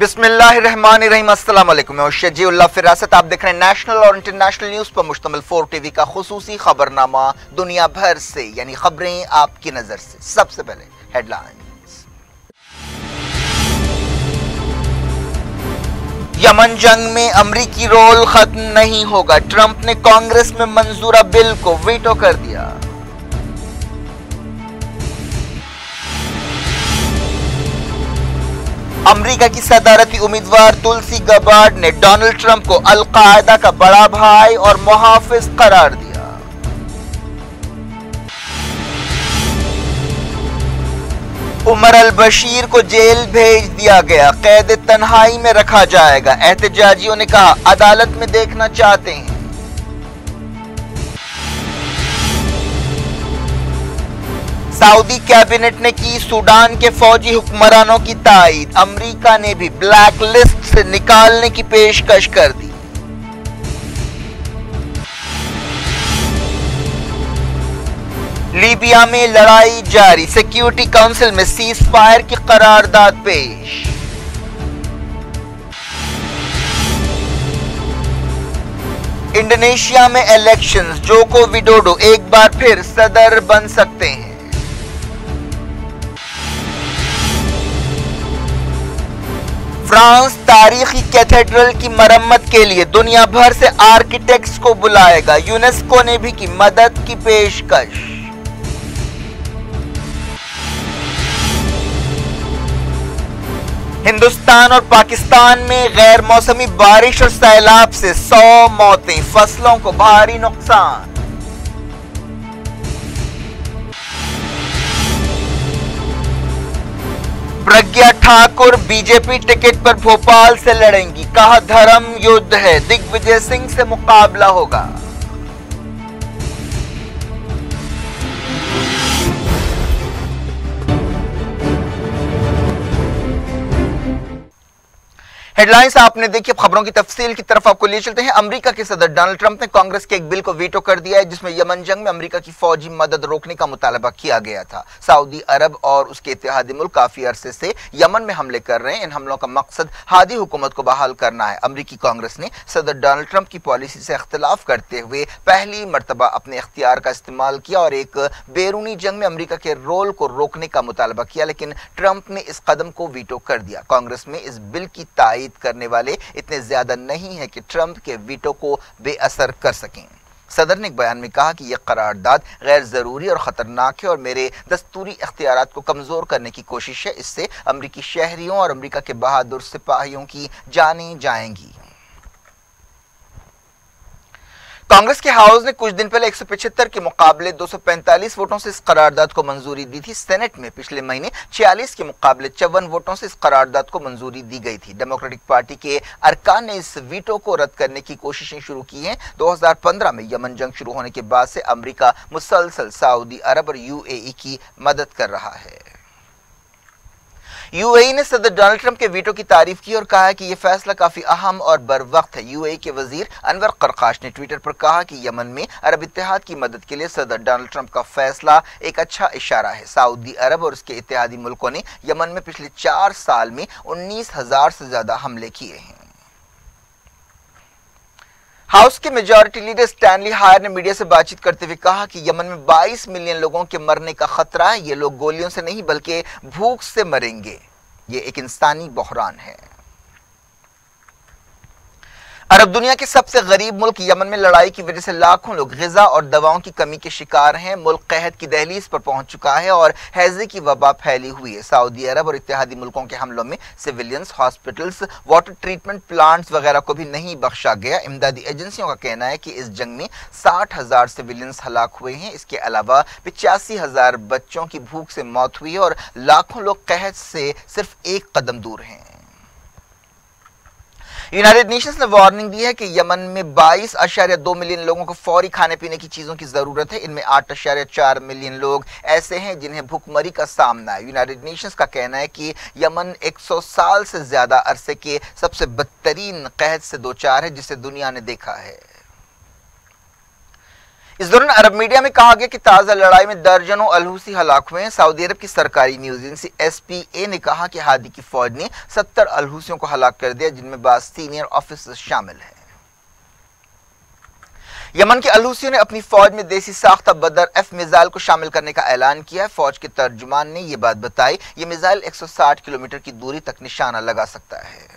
बिस्मिल्लाहिर्रहमानिर्रहीम। अस्सलाम वालेकुम। मैं शजीउल्लाह फिरासत। आप देख रहे हैं नेशनल और इंटरनेशनल न्यूज पर मुश्तमिल 4 टीवी का खुसूसी खबरनामा दुनिया भर से, यानी खबरें आपकी नजर से। सबसे पहले हेडलाइंस। यमन जंग में अमरीकी रोल खत्म नहीं होगा। ट्रंप ने कांग्रेस में मंजूरा बिल को वीटो कर दिया। अमेरिका की सदारती उम्मीदवार तुलसी गबार्ड ने डोनाल्ड ट्रंप को अल-कायदा का बड़ा भाई और मुहाफिज करार दिया। उमर अल-बशीर को जेल भेज दिया गया, कैद तन्हाई में रखा जाएगा। एहतजाजियों ने कहा अदालत में देखना चाहते हैं। सऊदी कैबिनेट ने की सूडान के फौजी हुक्मरानों की तायीद। अमेरिका ने भी ब्लैक लिस्ट से निकालने की पेशकश कर दी। लीबिया में लड़ाई जारी, सिक्योरिटी काउंसिल में सीज फायर की करारदाद पेश। इंडोनेशिया में इलेक्शंस, जोको विडोडो एक बार फिर सदर बन सकते हैं। फ्रांस तारीखी कैथेड्रल की मरम्मत के लिए दुनिया भर से आर्किटेक्ट्स को बुलाएगा। यूनेस्को ने भी की मदद की पेशकश। हिंदुस्तान और पाकिस्तान में गैर मौसमी बारिश और सैलाब से 100 मौतें, फसलों को भारी नुकसान। प्रज्ञा ठाकुर बीजेपी टिकट पर भोपाल से लड़ेंगी, कहा धर्म युद्ध है, दिग्विजय सिंह से मुकाबला होगा। हेडलाइंस आपने देखी। अब खबरों की तफसील की तरफ आपको ले चलते हैं। अमेरिका के सदर डोनाल्ड ट्रंप ने कांग्रेस के एक बिल को वीटो कर दिया है, जिसमें यमन जंग में अमेरिका की फौजी मदद रोकने का मुतालबा किया गया था। सऊदी अरब और उसके इत्तेहादी मुल्क काफी अरसे से यमन में हमले कर रहे हैं। इन हमलों का मकसद हादी हुकूमत को बहाल करना है। अमेरिकी कांग्रेस ने सदर डोनाल्ड ट्रंप की पॉलिसी से इख्तिलाफ करते हुए पहली मरतबा अपने इख्तियार का इस्तेमाल किया और एक बैरूनी जंग में अमेरिका के रोल को रोकने का मुतालबा किया, लेकिन ट्रंप ने इस कदम को वीटो कर दिया। कांग्रेस में इस बिल की तायीद करने वाले इतने ज्यादा नहीं है कि ट्रंप के वीटो को बेअसर कर सकें। सदर ने एक बयान में कहा कि यह करारदाद गैर जरूरी और खतरनाक है और मेरे दस्तूरी इख्तियारात को कमजोर करने की कोशिश है। इससे अमेरिकी शहरियों और अमेरिका के बहादुर सिपाहियों की जानें जाएंगी। कांग्रेस के हाउस ने कुछ दिन पहले 175 के मुकाबले 245 वोटों से इस करारदाद को मंजूरी दी थी। सेनेट में पिछले महीने 46 के मुकाबले 54 वोटों से इस करारदाद को मंजूरी दी गई थी। डेमोक्रेटिक पार्टी के अरकान ने इस वीटो को रद्द करने की कोशिशें शुरू की हैं। 2015 में यमन जंग शुरू होने के बाद से अमेरिका मुसलसल सऊदी अरब और यूएई की मदद कर रहा है। यूएई ने सदर डोनाल्ड ट्रंप के वीटो की तारीफ की और कहा कि यह फैसला काफी अहम और बरवक्त है। यूएई के वजीर अनवर करकाश ने ट्विटर पर कहा कि यमन में अरब इत्तेहाद की मदद के लिए सदर डोनाल्ड ट्रंप का फैसला एक अच्छा इशारा है। सऊदी अरब और उसके इत्तेहादी मुल्कों ने यमन में पिछले 4 साल में 19,000 से ज्यादा हमले किए हैं। हाउस के मेजॉरिटी लीडर स्टैनली हायर ने मीडिया से बातचीत करते हुए कहा कि यमन में 22 मिलियन लोगों के मरने का खतरा है। ये लोग गोलियों से नहीं बल्कि भूख से मरेंगे। ये एक इंसानी बहरान है। अरब दुनिया के सबसे गरीब मुल्क यमन में लड़ाई की वजह से लाखों लोग ग़िज़ा और दवाओं की कमी के शिकार हैं। मुल्क कहत की दहलीज पर पहुंच चुका है और हैजे की वबा फैली हुई है। सऊदी अरब और इत्तेहादी मुल्कों के हमलों में civilians, hospitals, water treatment plants वगैरह को भी नहीं बख्शा गया। इमदादी एजेंसियों का कहना है कि इस जंग में 60,000 सिविलियंस हलाक हुए हैं। इसके अलावा 85,000 बच्चों की भूख से मौत हुई है और लाखों लोग कहत से सिर्फ एक कदम दूर हैं। यूनाइटेड नेशंस ने वार्निंग दी है कि यमन में 22.2 मिलियन लोगों को फौरी खाने पीने की चीजों की जरूरत है। इनमें 8.4 मिलियन लोग ऐसे हैं जिन्हें भूखमरी का सामना है। यूनाइटेड नेशंस का कहना है कि यमन 100 साल से ज्यादा अरसे के सबसे बदतरीन कहत से दो चार है जिसे दुनिया ने देखा है। इस दौरान अरब मीडिया में कहा गया कि ताजा लड़ाई में दर्जनों अलहूसी हलाक हुए हैं। सऊदी अरब की सरकारी न्यूज एजेंसी SPA ने कहा कि हादी की फौज ने 70 अलहूसियों को हलाक कर दिया, जिनमें 12 सीनियर ऑफिसर्स शामिल हैं। यमन के अलहूसियों ने अपनी फौज में देसी साख्ता बदर F मिसाइल को शामिल करने का ऐलान किया है। फौज के तर्जुमान ने यह बात बताई। यह मिसाइल 160 किलोमीटर की दूरी तक निशाना लगा सकता है।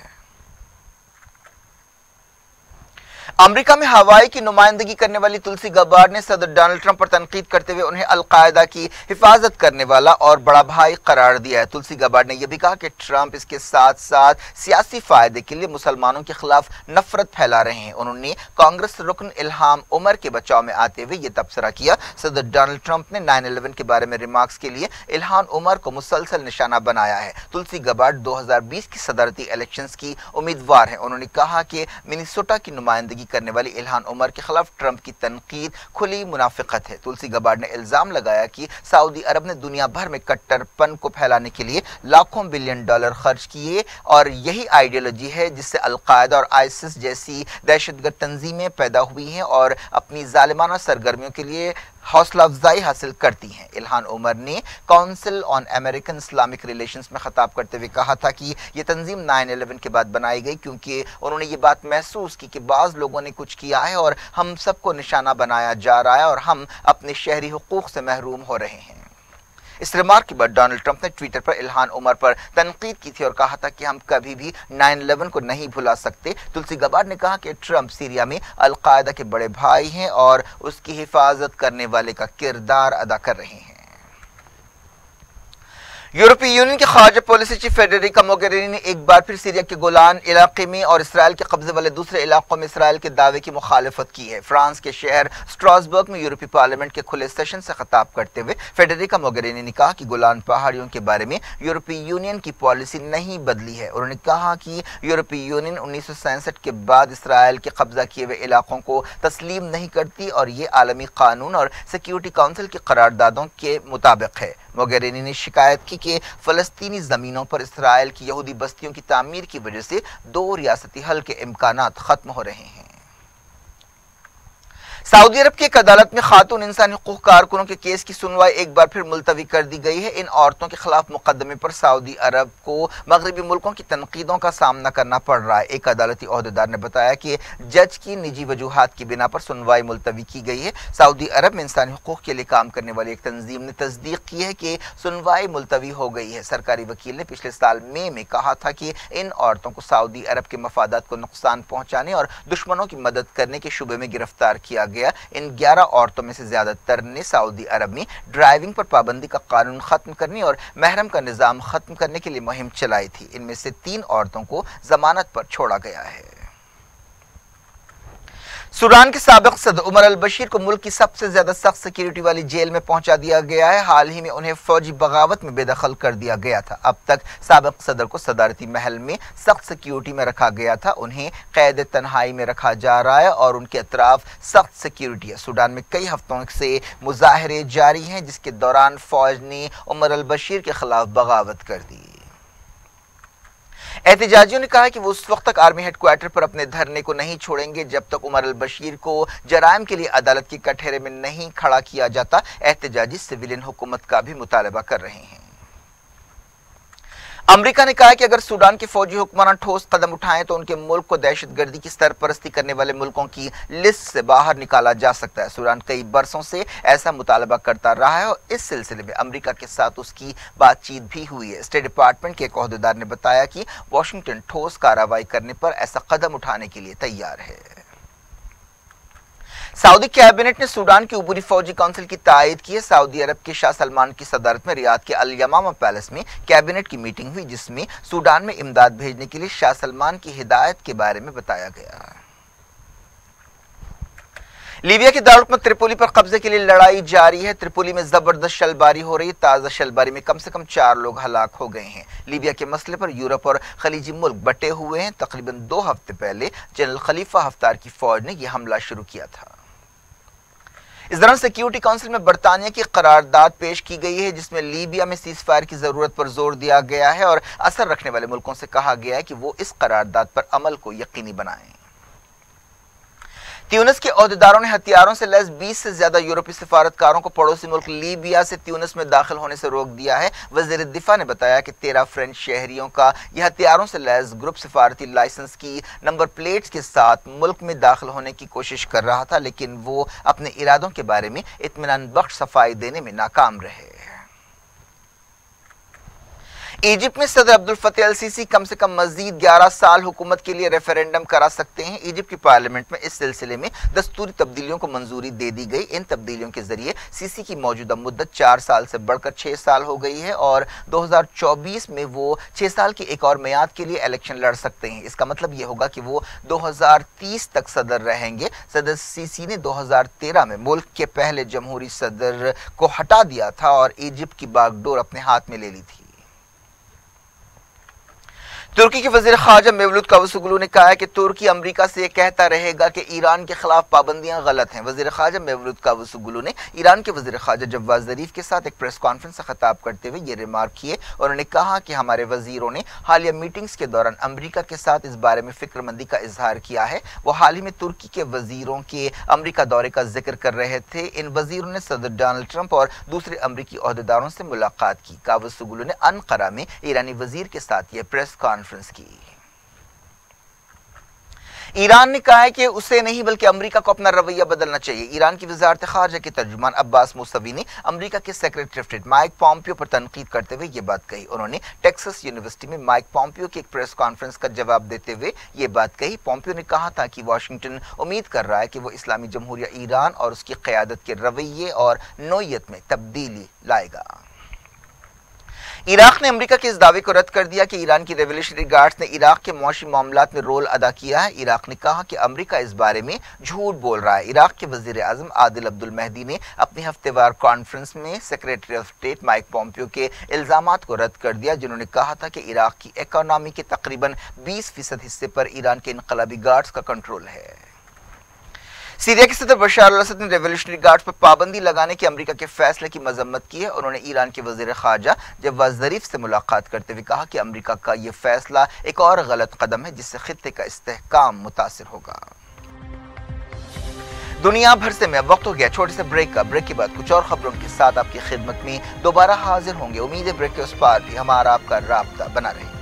अमेरिका में हवाई की नुमाइंदगी करने वाली तुलसी गब्बार्ड ने सदर डोनाल्ड ट्रंप पर तनकीद करते हुए उन्हें अल-कायदा की हिफाजत करने वाला और बड़ा भाई करार दिया है। तुलसी गब्बार्ड ने यह भी कहा कि ट्रंप इसके साथ साथ सियासी फायदे के लिए मुसलमानों के खिलाफ नफरत फैला रहे हैं। उन्होंने कांग्रेस रुकन इल्हाम उमर के बचाव में आते हुए यह तबसरा किया। सदर डोनाल्ड ट्रंप ने 9/11 के बारे में रिमार्क्स के लिए इल्हाम उमर को मुसलसल निशाना बनाया है। तुलसी गब्बार्ड 2020 की सदरती इलेक्शंस की उम्मीदवार हैं। उन्होंने कहा कि मिनेसोटा की नुमाइंदगी करने वाली इल्हान उमर के खिलाफ ट्रंप की तनकीद खुली मुनाफिकत है। तुलसी गब्बार्ड ने इल्जाम लगाया कि सऊदी अरब ने दुनिया भर में कट्टरपन को फैलाने के लिए लाखों बिलियन डॉलर खर्च किए और यही आइडियोलॉजी है जिससे अल-कायदा और आईसिस जैसी दहशतगर्द तंजीमें पैदा हुई हैं और अपनी जालिमाना सरगर्मियों के लिए हौसला अफजाई हासिल करती हैं। इल्हान उमर ने council on American Islamic relations में खिताब करते हुए कहा था कि यह तंजीम 9/11 के बाद बनाई गई क्योंकि उन्होंने ये बात महसूस की कि बाज़ लोगों ने कुछ किया है और हम सबको निशाना बनाया जा रहा है और हम अपने शहरी हुकूक से महरूम हो रहे हैं। इस रिमार्क के बाद डोनाल्ड ट्रंप ने ट्विटर पर इल्हान उमर पर तनकीद की थी और कहा था कि हम कभी भी 9/11 को नहीं भुला सकते। तुलसी गब्बार्ड ने कहा कि ट्रंप सीरिया में अल-कायदा के बड़े भाई हैं और उसकी हिफाजत करने वाले का किरदार अदा कर रहे हैं। यूरोपीय यूनियन के खारजा पॉलिसी चीफ फेडेरिका मोगेरिनी ने एक बार फिर सीरिया के गोलान इलाके में और इसराइल के कब्जे वाले दूसरे इलाकों में इसराइल के दावे की मुखालिफत की है। फ्रांस के शहर स्ट्रासबर्ग में यूरोपीय पार्लियामेंट के खुले सेशन से खिताब करते हुए फेडेरिका मोगेरिनी ने कहा कि गोलान पहाड़ियों के बारे में यूरोपीय यूनियन की पॉलिसी नहीं बदली है। उन्होंने कहा कि यूरोपीय यूनियन 1967 के बाद इसराइल के कब्जा किए हुए इलाकों को तस्लीम नहीं करती और ये आलमी कानून और सिक्योरिटी काउंसिल की करारदादों के मुताबिक है। मोगेरिनी ने शिकायत की कि फलस्तीनी जमीनों पर इसराइल की यहूदी बस्तियों की तामीर की वजह से 2 रियासती हल के इम्कानात खत्म हो रहे हैं। सऊदी अरब की एक अदालत में खातून इंसानी हुकूक कारकुनों के केस की सुनवाई एक बार फिर मुलतवी कर दी गई है। इन औरतों के खिलाफ मुकदमे पर सऊदी अरब को मगरबी मुल्कों की तनकीदों का सामना करना पड़ रहा है। एक अदालती ओहदेदार ने बताया कि जज की निजी वजूहात की बिना पर सुनवाई मुलतवी की गई है। सऊदी अरब में इंसानी हुकूक के लिए काम करने वाली एक तंजीम ने तस्दीक की है कि सुनवाई मुलतवी हो गई है। सरकारी वकील ने पिछले साल मई में कहा था कि इन औरतों को सऊदी अरब के मफादात को नुकसान पहुंचाने और दुश्मनों की मदद करने के शुबे में गिरफ्तार किया गया। इन 11 औरतों में से ज्यादातर ने सऊदी अरब में ड्राइविंग पर पाबंदी का कानून खत्म करने और महरम का निजाम खत्म करने के लिए मुहिम चलाई थी। इनमें से 3 औरतों को जमानत पर छोड़ा गया है। सूडान के साबिक सदर उमर अल-बशीर को मुल्क की सबसे ज्यादा सख्त सिक्योरिटी वाली जेल में पहुंचा दिया गया है। हाल ही में उन्हें फौजी बगावत में बेदखल कर दिया गया था। अब तक साबिक सदर को सदारती महल में सख्त सिक्योरिटी में रखा गया था। उन्हें कैद तन्हाई में रखा जा रहा है और उनके अतराफ सख्त सिक्योरिटी है। सूडान में कई हफ्तों से मुजाहरे जारी हैं जिसके दौरान फौज ने उमर अल-बशीर के खिलाफ बगावत कर दी। एहतजाजियों ने कहा कि वो उस वक्त तक आर्मी हेडक्वार्टर पर अपने धरने को नहीं छोड़ेंगे जब तक उमर अल-बशीर को जराइम के लिए अदालत के कटहरे में नहीं खड़ा किया जाता। एहतजाजी सिविलियन हुकूमत का भी मुतालबा कर रहे हैं। अमेरिका ने कहा कि अगर सूडान के फौजी हुक्मरान ठोस कदम उठाएं तो उनके मुल्क को दहशतगर्दी की सरपरस्ती करने वाले मुल्कों की लिस्ट से बाहर निकाला जा सकता है। सूडान कई बरसों से ऐसा मुतालबा करता रहा है और इस सिलसिले में अमेरिका के साथ उसकी बातचीत भी हुई है। स्टेट डिपार्टमेंट के एक ओहदेदार ने बताया कि वाशिंगटन ठोस कार्रवाई करने पर ऐसा कदम उठाने के लिए तैयार है। सऊदी कैबिनेट ने सूडान की ऊपरी फौजी काउंसिल की तायद की है। सऊदी अरब के शाह सलमान की सदारत में रियाद के अल यमामा पैलेस में कैबिनेट की मीटिंग हुई जिसमें सूडान में इमदाद भेजने के लिए शाह सलमान की हिदायत के बारे में बताया गया। लीबिया के दारुल त्रिपोली पर कब्जे के लिए लड़ाई जारी है। त्रिपोली में जबरदस्त शलबारी हो रही है। ताज़ा शलबारी में कम से कम 4 लोग हलाक हो गए हैं। लीबिया के मसले पर यूरोप और खलीजी मुल्क बटे हुए हैं। तकरीबन 2 हफ्ते पहले जनरल खलीफा हफ्तार की फौज ने यह हमला शुरू किया था। इस दौरान सिक्योरिटी काउंसिल में बरतानिया की करारदाद पेश की गई है जिसमें लीबिया में सीज फायर की जरूरत पर जोर दिया गया है और असर रखने वाले मुल्कों से कहा गया है कि वो इस करारदाद पर अमल को यकीनी बनाएं। त्यूनिस के ओहदेदारों ने हथियारों से लैस 20 से ज्यादा यूरोपीय सिफारतकारों को पड़ोसी मुल्क लीबिया से त्यूनिस में दाखिल होने से रोक दिया है। वजीर दिफा ने बताया कि 13 फ्रेंच शहरियों का यह हथियारों से लैस ग्रुप सिफारती लाइसेंस की नंबर प्लेट्स के साथ मुल्क में दाखिल होने की कोशिश कर रहा था, लेकिन वो अपने इरादों के बारे में इत्मीनान बख्श सफाई देने में नाकाम रहे। इजिप्ट में सदर अब्दुल फतेह अल सीसी कम से कम मजीद 11 साल हुकूमत के लिए रेफरेंडम करा सकते हैं। इजिप्ट की पार्लियामेंट में इस सिलसिले में दस्तूरी तब्दीलियों को मंजूरी दे दी गई। इन तब्दीलियों के जरिए सीसी की मौजूदा मुद्दत 4 साल से बढ़कर 6 साल हो गई है और 2024 में वो 6 साल की एक और मियाद के लिए इलेक्शन लड़ सकते हैं। इसका मतलब ये होगा कि वो 2030 तक सदर रहेंगे। सदर सीसी ने 2013 में मुल्क के पहले जमहूरी सदर को हटा दिया था और इजिप्ट की बागडोर अपने हाथ में ले ली थी। तुर्की के वजीर खारजा मेवलूद कावुसोगलू ने कहा है कि तुर्की अमेरिका से यह कहता रहेगा कि ईरान के खिलाफ पाबंदियां गलत हैं। वजीर खारजा मेवलूद कावुसोगलू ने ईरान के वजीर खारजा जवाद जरीफ के साथ एक प्रेस कॉन्फ्रेंस से खिताब करते हुए ये रिमार्क किए। उन्होंने कहा कि हमारे वजीरों ने हालिया मीटिंग्स के दौरान अमेरिका के साथ इस बारे में फिक्रमंदी का इजहार किया है। वो हाल ही में तुर्की के वजीरों के अमेरिका दौरे का जिक्र कर रहे थे। इन वजीरों ने सदर डोनाल्ड ट्रंप और दूसरे अमेरिकी ओहदेदारों से मुलाकात की। कावुसोगलू ने अनकरा में ईरानी वजीर के साथ यह प्रेस कॉन्फ्रेंस की। ईरान ने कहा है कि उसे नहीं बल्कि अमेरिका को अपना रवैया बदलना चाहिए। ईरान की वजारत खारजा के तर्जुमान अब्बास मूसवी ने अमेरिका के secretary of state Mike Pompeo पर तनकीद करते हुए ये बात कही। उन्होंने टेक्सास यूनिवर्सिटी में माइक पॉम्पियो की एक प्रेस कॉन्फ्रेंस का जवाब देते हुए ये बात कही। पॉम्पियो ने कहा था कि वाशिंगटन उम्मीद कर रहा है कि वो इस्लामी जमहूरिया ईरान और उसकी क़यादत के रवैये और नौयत में तब्दीली लाएगा। इराक ने अमेरिका के इस दावे को रद्द कर दिया कि ईरान की रेवोल्यूशनरी गार्ड्स ने इराक के मुआशी मामलात में रोल अदा किया है। इराक ने कहा कि अमेरिका इस बारे में झूठ बोल रहा है। इराक के वजीर आजम आदिल अब्दुल मेहदी ने अपनी हफ्तेवार कॉन्फ्रेंस में secretary of state Mike Pompeo के इल्जामात को रद्द कर दिया, जिन्होंने कहा था कि इराक की इकोनॉमी के तकरीबन 20% हिस्से पर ईरान के इनकलाबी गार्ड्स का कंट्रोल है। सीरिया के सदर बशार अल असद ने रेवोल्यूशनरी गार्ड्स पर पाबंदी लगाने के अमेरिका के फैसले की मजम्मत की है। उन्होंने ईरान के वजीर खारजा जवाद जरीफ से मुलाकात करते हुए कहा कि अमेरिका का यह फैसला एक और गलत कदम है जिससे खित्ते का इस्तेहकाम मुतासिर होगा। दुनिया भर से मैं वक्त हो गया छोटे से ब्रेक का। ब्रेक के बाद कुछ और खबरों के साथ आपकी खिदमत में दोबारा हाजिर होंगे। उम्मीद है ब्रेक के उस पार भी हमारा आपका राब्ता बना रहेगा।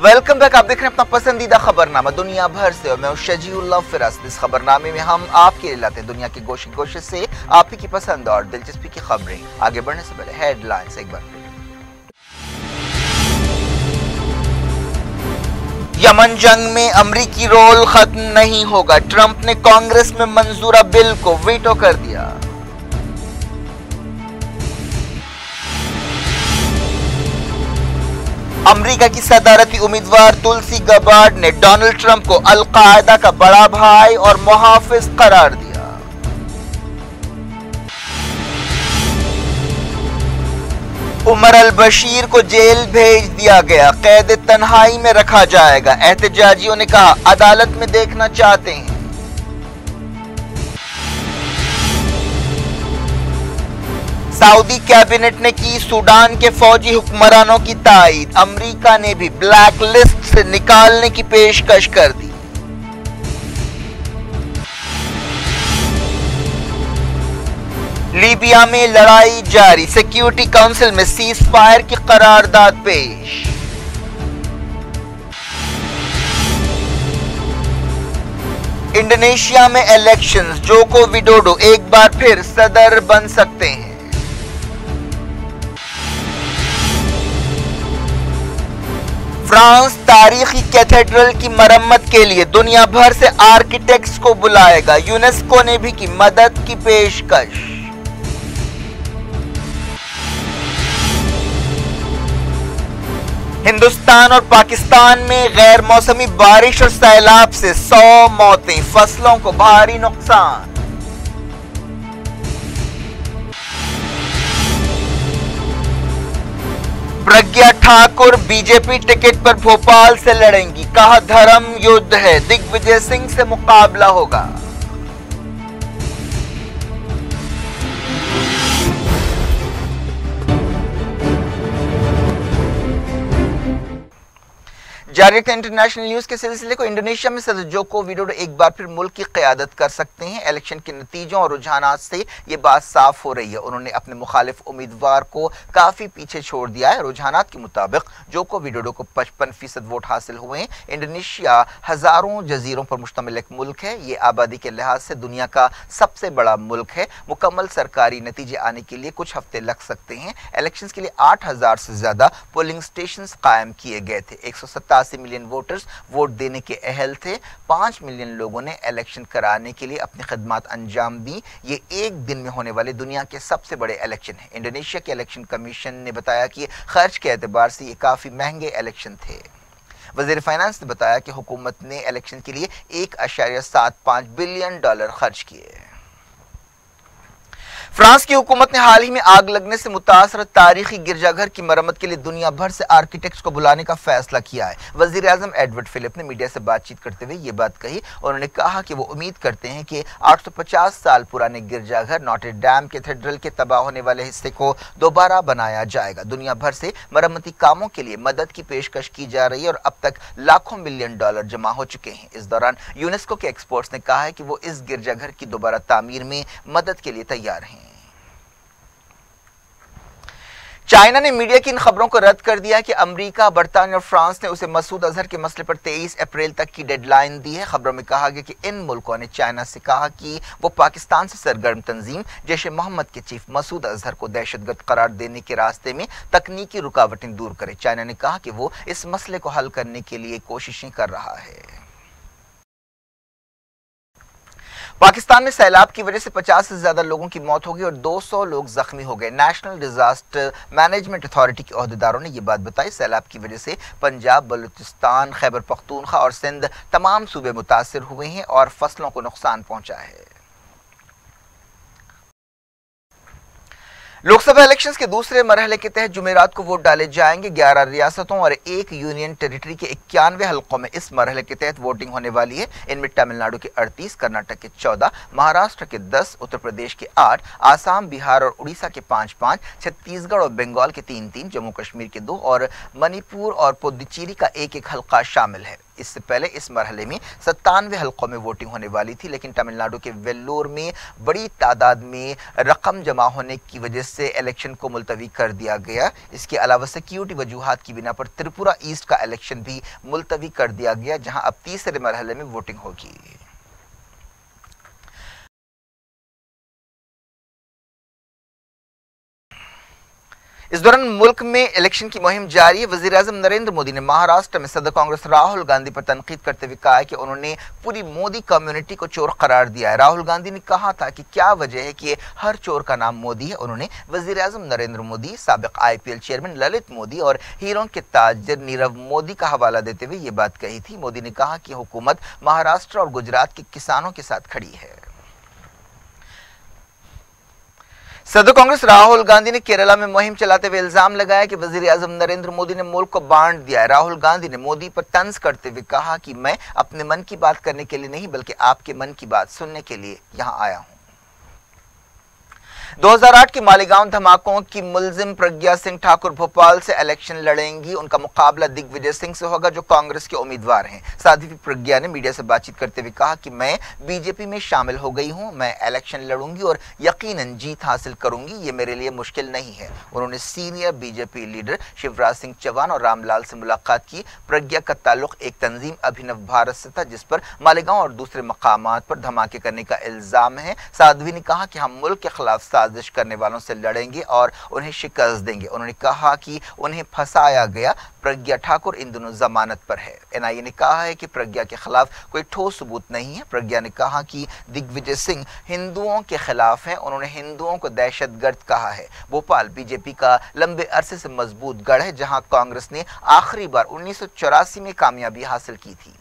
Welcome back. आप देख रहे हैं अपना पसंदीदा खबरनामा दुनिया भर से और मैं हूं शजीउल्लाह फिरास्त। इस खबरनामे में हम आपके लिए लाते हैं दुनिया के गोशे गोशे से आप ही की पसंद और दिलचस्पी की खबरें। आगे बढ़ने से पहले हेडलाइंस एक बार। यमन जंग में अमरीकी रोल खत्म नहीं होगा। ट्रंप ने कांग्रेस में मंजूरा बिल को वीटो कर दिया। अमेरिका की सदारती उम्मीदवार तुलसी गबार्ड ने डोनाल्ड ट्रंप को अल-कायदा का बड़ा भाई और मुहाफिज करार दिया। उमर अल-बशीर को जेल भेज दिया गया, कैद तन्हाई में रखा जाएगा। एहतजाजियों ने कहा अदालत में देखना चाहते हैं। सऊदी कैबिनेट ने की सूडान के फौजी हुक्मरानों की तायीद। अमेरिका ने भी ब्लैक लिस्ट से निकालने की पेशकश कर दी। लीबिया में लड़ाई जारी, सिक्योरिटी काउंसिल में सीज फायर की करारदाद पेश। इंडोनेशिया में इलेक्शंस, जोको विडोडो एक बार फिर सदर बन सकते हैं। फ्रांस तारीखी कैथेड्रल की मरम्मत के लिए दुनिया भर से आर्किटेक्ट्स को बुलाएगा। यूनेस्को ने भी की मदद की पेशकश। हिंदुस्तान और पाकिस्तान में गैर मौसमी बारिश और सैलाब से 100 मौतें, फसलों को भारी नुकसान। प्रज्ञा ठाकुर बीजेपी टिकट पर भोपाल से लड़ेंगी, कहा धर्म युद्ध है, दिग्विजय सिंह से मुकाबला होगा। जारी इंटरनेशनल न्यूज के सिलसिले को इंडोनेशिया में सदर जोको विडोडो एक बार फिर मुल्क की क़यादत कर सकते हैं। इलेक्शन के नतीजों और रुझानात से ये बात साफ हो रही है। उन्होंने अपने मुखालिफ उम्मीदवार को काफी पीछे छोड़ दिया है। रुझानात के मुताबिक जोको विडोडो को 55% वोट हासिल हुए हैं। इंडोनेशिया हजारों जजीरों पर मुश्तमिल एक मुल्क है। ये आबादी के लिहाज से दुनिया का सबसे बड़ा मुल्क है। मुकम्मल सरकारी नतीजे आने के लिए कुछ हफ्ते लग सकते हैं। इलेक्शन के लिए 8000 से ज्यादा पोलिंग स्टेशन कायम किए गए थे। 187 मिलियन वोटर्स वोट देने के अहल थे। 5 मिलियन लोगों ने इलेक्शन कराने के लिए अपनी खिदमत अंजाम दी। ये एक दिन में होने वाले दुनिया के सबसे बड़े इलेक्शन है। इंडोनेशिया के इलेक्शन कमीशन ने बताया कि खर्च के एतबार से ये काफी महंगे इलेक्शन थे। वजीर फाइनेंस ने बताया कि हुकूमत ने इलेक्शन के लिए $1.75 बिलियन खर्च किए। फ्रांस की हुकूमत ने हाल ही में आग लगने से मुतासर तारीखी गिरजाघर की मरम्मत के लिए दुनिया भर से आर्किटेक्ट्स को बुलाने का फैसला किया है। वजीर आजम एडवर्ड फिलिप ने मीडिया से बातचीत करते हुए ये बात कही। उन्होंने कहा कि वो उम्मीद करते हैं कि 850 साल पुराने गिरजाघर नॉटर डैम कैथेड्रल के तबाह होने वाले हिस्से को दोबारा बनाया जाएगा। दुनिया भर से मरम्मती कामों के लिए मदद की पेशकश की जा रही है और अब तक लाखों मिलियन डॉलर जमा हो चुके हैं। इस दौरान यूनेस्को के एक्सपर्ट्स ने कहा है कि वो इस गिरजाघर की दोबारा तामीर में मदद के लिए तैयार हैं। चाइना ने मीडिया की इन खबरों को रद्द कर दिया कि अमेरिका, बरतानिया और फ्रांस ने उसे मसूद अजहर के मसले पर 23 अप्रैल तक की डेडलाइन दी है। खबरों में कहा गया कि इन मुल्कों ने चाइना से कहा कि वो पाकिस्तान से सरगर्म तंजीम जैश ए मोहम्मद के चीफ मसूद अजहर को दहशतगर्द करार देने के रास्ते में तकनीकी रुकावटें दूर करे। चाइना ने कहा कि वो इस मसले को हल करने के लिए कोशिशें कर रहा है। पाकिस्तान में सैलाब की वजह से 50 से ज्यादा लोगों की मौत हो गई और 200 लोग जख्मी हो गए। नेशनल डिजास्टर मैनेजमेंट अथॉरिटी के अहदेदारों ने यह बात बताई। सैलाब की वजह से पंजाब, बलूचिस्तान, खैबर पख्तूनख्वा और सिंध तमाम सूबे मुतासिर हुए हैं और फसलों को नुकसान पहुंचा है। लोकसभा इलेक्शंस के दूसरे मरहले के तहत जुमेरात को वोट डाले जाएंगे। 11 रियासतों और 1 यूनियन टेरिटरी के 91 हलकों में इस मरहले के तहत वोटिंग होने वाली है। इनमें तमिलनाडु के 38, कर्नाटक के 14, महाराष्ट्र के 10, उत्तर प्रदेश के 8, आसाम, बिहार और उड़ीसा के 5-5, छत्तीसगढ़ और बंगाल के 3-3, जम्मू कश्मीर के 2 और मणिपुर और पुडुचेरी का 1-1 हलका शामिल है। इससे पहले इस मरहले में 97 हलकों में वोटिंग होने वाली थी, लेकिन तमिलनाडु के वेल्लोर में बड़ी तादाद में रकम जमा होने की वजह से इलेक्शन को मुलतवी कर दिया गया। इसके अलावा सिक्योरिटी वजूहात की बिना पर त्रिपुरा ईस्ट का इलेक्शन भी मुलतवी कर दिया गया, जहां अब तीसरे मरहले में वोटिंग होगी। इस दौरान मुल्क में इलेक्शन की मुहिम जारी है। वजीर आजम नरेंद्र मोदी ने महाराष्ट्र में सदर कांग्रेस राहुल गांधी पर तनकीद करते हुए कहा है कि उन्होंने पूरी मोदी कम्युनिटी को चोर करार दिया है। राहुल गांधी ने कहा था कि क्या वजह है कि हर चोर का नाम मोदी है। उन्होंने वजीर आजम नरेंद्र मोदी, साबिक IPL चेयरमैन ललित मोदी और हीरों के ताजर नीरव मोदी का हवाला देते हुए ये बात कही थी। मोदी ने कहा कि हुकूमत महाराष्ट्र और गुजरात के किसानों के साथ खड़ी है। सदर कांग्रेस राहुल गांधी ने केरला में मुहिम चलाते हुए इल्जाम लगाया कि वजीर आजम नरेंद्र मोदी ने मुल्क को बांट दिया है। राहुल गांधी ने मोदी पर तंज करते हुए कहा कि मैं अपने मन की बात करने के लिए नहीं बल्कि आपके मन की बात सुनने के लिए यहां आया हूं। 2008 के मालेगांव धमाकों की मुलजिम प्रज्ञा सिंह ठाकुर भोपाल से इलेक्शन लड़ेंगी। उनका मुकाबला दिग्विजय सिंह से होगा जो कांग्रेस के उम्मीदवार हैं। साथ ही प्रज्ञा ने मीडिया से बातचीत करते हुए कहा कि मैं बीजेपी में शामिल हो गई हूं, मैं इलेक्शन लड़ूंगी और यकीनन जीत हासिल करूंगी, ये मेरे लिए मुश्किल नहीं है। उन्होंने senior BJP leader Shivraj Singh Chouhan और रामलाल से मुलाकात की। प्रज्ञा का ताल्लुक एक तंजीम अभिनव भारत से था जिस पर मालेगांव और दूसरे मकामात पर धमाके करने का इल्जाम है। साध्वी ने कहा कि हम मुल्क के खिलाफ साजिश करने वालों से लड़ेंगे और उन्हें शिकस्त देंगे। उन्होंने कहा कि उन्हें फंसाया गया। प्रज्ञा ठाकुर इन दिनों जमानत पर है। एनआईए ने कहा है कि प्रज्ञा के खिलाफ कोई ठोस सबूत नहीं है। प्रज्ञा ने कहा कि दिग्विजय सिंह हिंदुओं के खिलाफ हैं। उन्होंने हिंदुओं को दहशतगर्द कहा है। भोपाल बीजेपी का लंबे अरसे से मजबूत गढ़ है, जहां कांग्रेस ने आखिरी बार 1984 में कामयाबी हासिल की थी।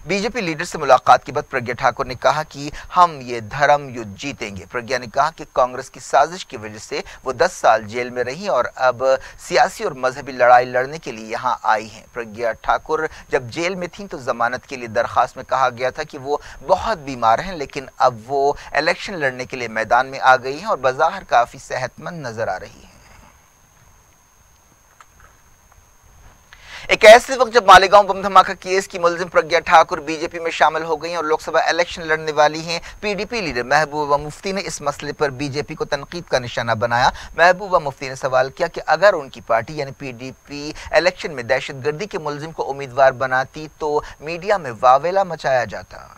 बीजेपी लीडर से मुलाकात के बाद प्रज्ञा ठाकुर ने कहा कि हम ये धर्म युद्ध जीतेंगे। प्रज्ञा ने कहा कि कांग्रेस की साजिश की वजह से वो 10 साल जेल में रही और अब सियासी और मजहबी लड़ाई लड़ने के लिए यहां आई हैं। प्रज्ञा ठाकुर जब जेल में थीं तो जमानत के लिए दरखास्त में कहा गया था कि वो बहुत बीमार हैं, लेकिन अब वो इलेक्शन लड़ने के लिए मैदान में आ गई हैं और बाज़ाहिर काफी सेहतमंद नजर आ रही हैं। एक ऐसे वक्त जब मालेगांव बम धमाका केस की मुलजिम प्रज्ञा ठाकुर बीजेपी में शामिल हो गई हैं और लोकसभा इलेक्शन लड़ने वाली हैं, पीडीपी लीडर महबूबा मुफ्ती ने इस मसले पर बीजेपी को तनकीद का निशाना बनाया। महबूबा मुफ्ती ने सवाल किया कि अगर उनकी पार्टी यानी पीडीपी इलेक्शन में दहशतगर्दी के मुलजिम को उम्मीदवार बनाती तो मीडिया में वावेला मचाया जाता।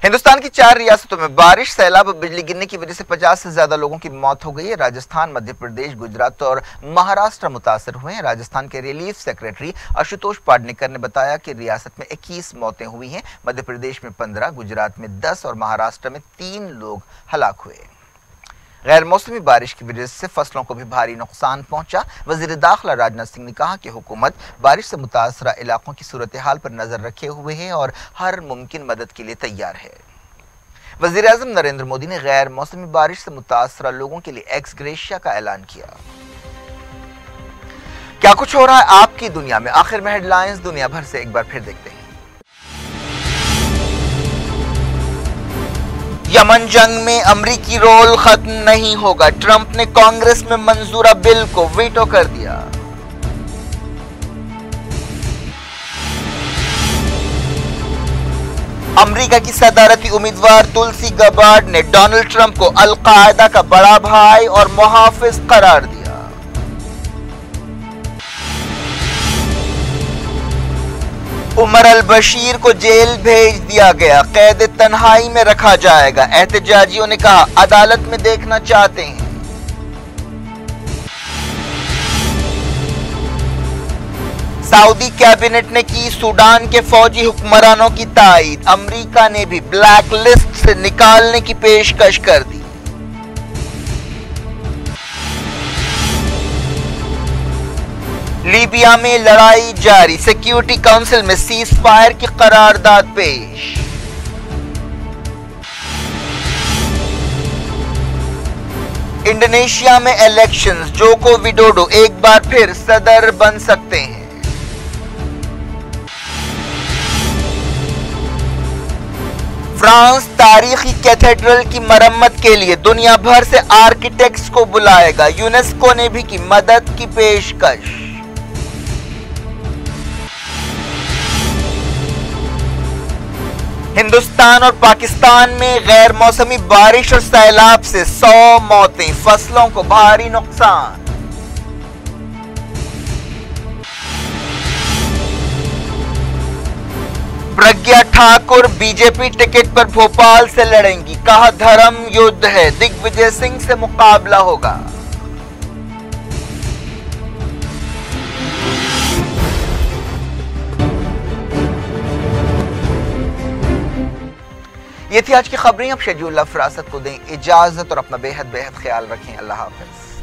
हिंदुस्तान की 4 रियासतों में बारिश, सैलाब और बिजली गिरने की वजह से 50 से ज्यादा लोगों की मौत हो गई है। राजस्थान, मध्य प्रदेश, गुजरात और महाराष्ट्र मुतासर हुए हैं। राजस्थान के रिलीफ सेक्रेटरी आशुतोष पाडनेकर ने बताया कि रियासत में 21 मौतें हुई हैं। मध्य प्रदेश में 15, गुजरात में 10 और महाराष्ट्र में 3 लोग हलाक हुए। गैर मौसमी बारिश की वजह से फसलों को भी भारी नुकसान पहुंचा। वजीर दाखिला राजनाथ सिंह ने कहा कि हुकूमत बारिश से मुतासरा इलाकों की सूरत हाल पर नजर रखे हुए है और हर मुमकिन मदद के लिए तैयार है। वजीर आज़म नरेंद्र मोदी ने गैर मौसमी बारिश से मुतासरा लोगों के लिए एक्स ग्रेशिया का ऐलान किया। क्या कुछ हो रहा है आपकी दुनिया में, आखिर में हेडलाइंस दुनिया भर से एक बार फिर देखते हैं। यमन जंग में अमरीकी रोल खत्म नहीं होगा। ट्रंप ने कांग्रेस में मंजूरा बिल को वीटो कर दिया। अमेरिका की सदारती उम्मीदवार तुलसी गबार्ड ने डोनाल्ड ट्रंप को अल-कायदा का बड़ा भाई और मुहाफिज करार दिया। उमर अल-बशीर को जेल भेज दिया गया, कैद तन्हाई में रखा जाएगा। एहतजाजियों ने कहा अदालत में देखना चाहते हैं। सऊदी कैबिनेट ने की सूडान के फौजी हुक्मरानों की तायीद। अमेरिका ने भी ब्लैक लिस्ट से निकालने की पेशकश कर दी। लीबिया में लड़ाई जारी, सिक्योरिटी काउंसिल में सीज फायर की करारदाद पेश। इंडोनेशिया में इलेक्शंस, जोको विडोडो एक बार फिर सदर बन सकते हैं। फ्रांस तारीखी कैथेड्रल की मरम्मत के लिए दुनिया भर से आर्किटेक्ट्स को बुलाएगा। यूनेस्को ने भी की मदद की पेशकश। हिंदुस्तान और पाकिस्तान में गैर मौसमी बारिश और सैलाब से 100 मौतें, फसलों को भारी नुकसान। प्रज्ञा ठाकुर बीजेपी टिकट पर भोपाल से लड़ेंगी, कहा धर्म युद्ध है, दिग्विजय सिंह से मुकाबला होगा। ये थी आज की खबरें। अब शेड्यूल फरासत को दें इजाजत और अपना बेहद ख्याल रखें। अल्लाह हाफिज।